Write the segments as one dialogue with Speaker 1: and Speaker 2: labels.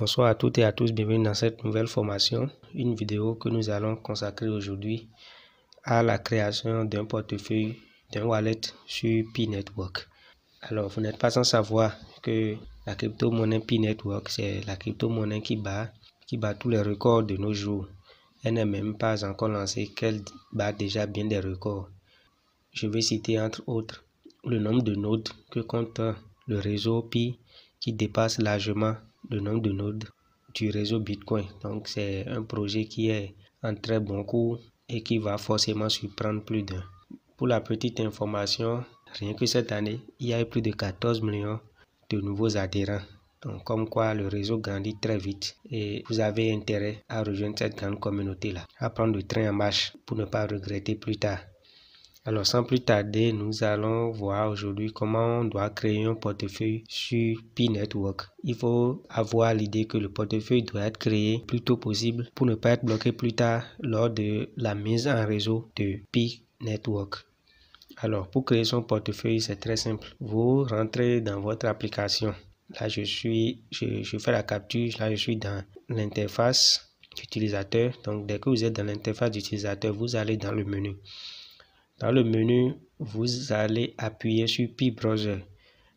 Speaker 1: Bonsoir à toutes et à tous, bienvenue dans cette nouvelle formation, une vidéo que nous allons consacrer aujourd'hui à la création d'un portefeuille, d'un wallet sur Pi Network. Alors, vous n'êtes pas sans savoir que la crypto-monnaie Pi Network, c'est la crypto-monnaie qui bat tous les records de nos jours. Elle n'est même pas encore lancée qu'elle bat déjà bien des records. Je vais citer entre autres le nombre de nodes que compte le réseau Pi qui dépasse largement le nombre de nodes du réseau Bitcoin. Donc c'est un projet qui est en très bon cours et qui va forcément surprendre plus d'un. Pour la petite information, rien que cette année, il y a eu plus de 14 millions de nouveaux adhérents. Donc comme quoi le réseau grandit très vite et vous avez intérêt à rejoindre cette grande communauté-là, à prendre le train en marche pour ne pas regretter plus tard. Alors sans plus tarder, nous allons voir aujourd'hui comment on doit créer un portefeuille sur Pi Network. Il faut avoir l'idée que le portefeuille doit être créé le plus tôt possible pour ne pas être bloqué plus tard lors de la mise en réseau de Pi Network. Alors pour créer son portefeuille, c'est très simple. Vous rentrez dans votre application. Là je fais la capture, là je suis dans l'interface d'utilisateur. Donc dès que vous êtes dans l'interface d'utilisateur, vous allez dans le menu. Dans le menu, vous allez appuyer sur Pi Browser.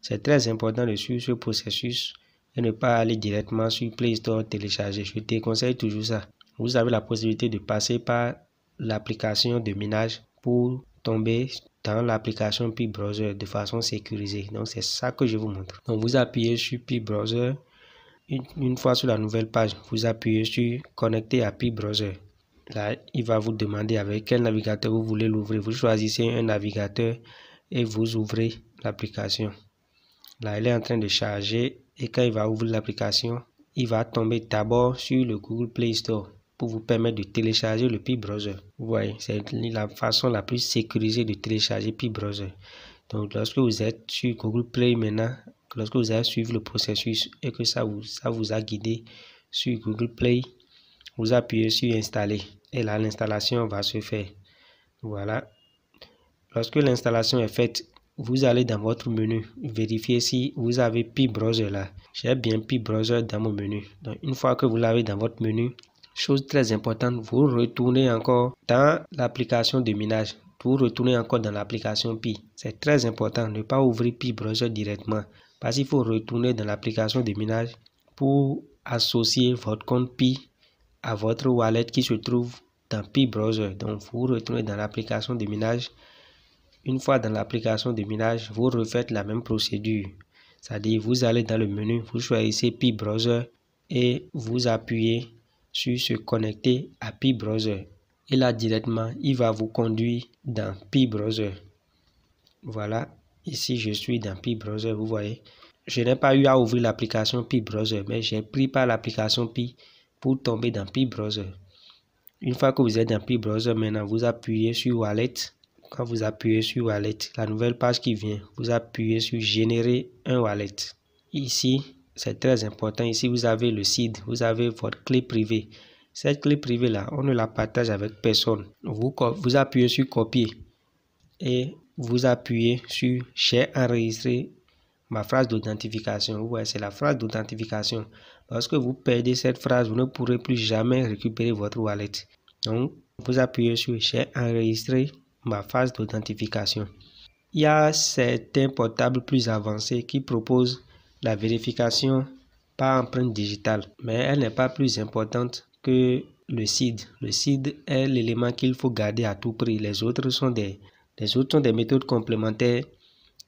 Speaker 1: C'est très important de suivre ce processus et ne pas aller directement sur Play Store télécharger. Je te conseille toujours ça. Vous avez la possibilité de passer par l'application de minage pour tomber dans l'application Pi Browser de façon sécurisée. Donc c'est ça que je vous montre. Donc vous appuyez sur Pi Browser. Une fois sur la nouvelle page, vous appuyez sur Connecter à Pi Browser. Là, il va vous demander avec quel navigateur vous voulez l'ouvrir. Vous choisissez un navigateur et vous ouvrez l'application. Là, elle est en train de charger et quand il va ouvrir l'application, il va tomber d'abord sur le Google Play Store pour vous permettre de télécharger le Pi Browser. Vous voyez, c'est la façon la plus sécurisée de télécharger Pi Browser. Donc, lorsque vous êtes sur Google Play maintenant, lorsque vous allez suivre le processus et que ça vous a guidé sur Google Play, vous appuyez sur Installer et là l'installation va se faire. Voilà. Lorsque l'installation est faite, vous allez dans votre menu vérifier si vous avez Pi Browser là. J'ai bien Pi Browser dans mon menu. Donc une fois que vous l'avez dans votre menu, chose très importante, vous retournez encore dans l'application de minage. Vous retournez encore dans l'application Pi. C'est très important, ne pas ouvrir Pi Browser directement parce qu'il faut retourner dans l'application de minage pour associer votre compte Pi à votre wallet qui se trouve dans Pi Browser. Donc vous retournez dans l'application de minage. Une fois dans l'application de minage, vous refaites la même procédure. C'est-à-dire vous allez dans le menu, vous choisissez Pi Browser et vous appuyez sur se connecter à Pi Browser. Et là directement, il va vous conduire dans Pi Browser. Voilà, ici je suis dans Pi Browser, vous voyez. Je n'ai pas eu à ouvrir l'application Pi Browser, mais j'ai pris par l'application Pi pour tomber dans Pi Browser. Une fois que vous êtes dans Pi Browser, maintenant vous appuyez sur Wallet. Quand vous appuyez sur Wallet, la nouvelle page qui vient, vous appuyez sur Générer un wallet. Ici, c'est très important. Ici, vous avez le seed, vous avez votre clé privée. Cette clé privée là, on ne la partage avec personne. Vous appuyez sur Copier et vous appuyez sur J'ai enregistré ma phrase d'authentification. Vous voyez, c'est la phrase d'authentification. Lorsque vous perdez cette phrase, vous ne pourrez plus jamais récupérer votre wallet. Donc, vous appuyez sur J'ai enregistré ma phrase d'authentification. Il y a certains portables plus avancés qui proposent la vérification par empreinte digitale, mais elle n'est pas plus importante que le seed. Le seed est l'élément qu'il faut garder à tout prix. Les autres sont des méthodes complémentaires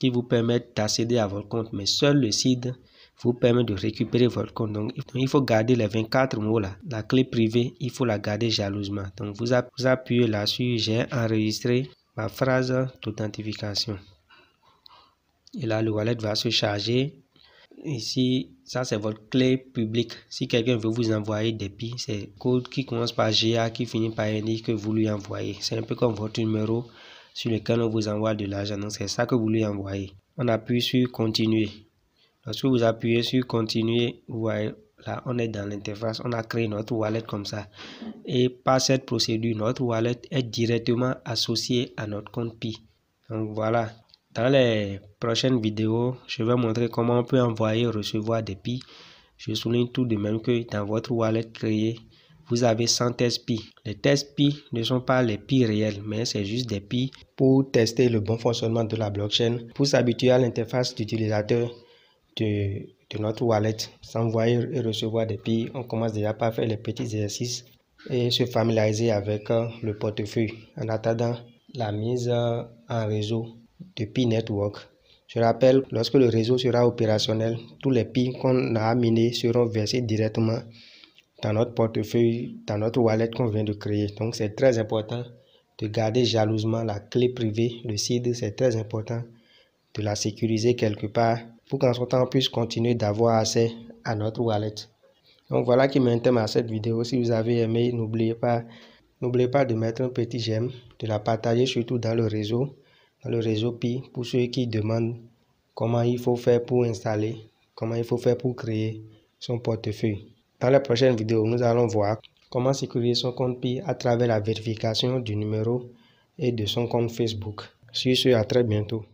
Speaker 1: qui vous permettent d'accéder à votre compte, mais seul le seed vous permet de récupérer votre compte. Donc il faut garder les 24 mots là. La clé privée, il faut la garder jalousement. Donc vous appuyez là-dessus, j'ai enregistré ma phrase d'authentification. Et là, le wallet va se charger. Ici, ça c'est votre clé publique. Si quelqu'un veut vous envoyer des pi, c'est code qui commence par GA qui finit par NI que vous lui envoyez. C'est un peu comme votre numéro sur lequel on vous envoie de l'argent. Donc c'est ça que vous lui envoyez. On appuie sur continuer. Lorsque vous appuyez sur continuer, vous voyez, là on est dans l'interface, on a créé notre wallet comme ça. Et par cette procédure, notre wallet est directement associé à notre compte Pi. Donc voilà. Dans les prochaines vidéos, je vais montrer comment on peut envoyer et recevoir des Pi Je souligne tout de même que dans votre wallet créé, vous avez 100 test Pi. Les tests Pi ne sont pas les Pi réels, mais c'est juste des Pi pour tester le bon fonctionnement de la blockchain, pour s'habituer à l'interface d'utilisateur de notre wallet. S'envoyer et recevoir des Pi, on commence déjà par faire les petits exercices et se familiariser avec le portefeuille en attendant la mise en réseau de Pi Network. Je rappelle, lorsque le réseau sera opérationnel, tous les Pi qu'on a minés seront versés directement dans notre portefeuille, dans notre wallet qu'on vient de créer. Donc c'est très important de garder jalousement la clé privée, le seed, c'est très important de la sécuriser quelque part pour qu'en ce temps on puisse continuer d'avoir accès à notre wallet. Donc voilà qui met un thème à cette vidéo. Si vous avez aimé, n'oubliez pas de mettre un petit j'aime, de la partager surtout dans le réseau Pi pour ceux qui demandent comment il faut faire pour installer, comment il faut faire pour créer son portefeuille. Dans la prochaine vidéo, nous allons voir comment sécuriser son compte Pi à travers la vérification du numéro et de son compte Facebook. Sur ce, à très bientôt.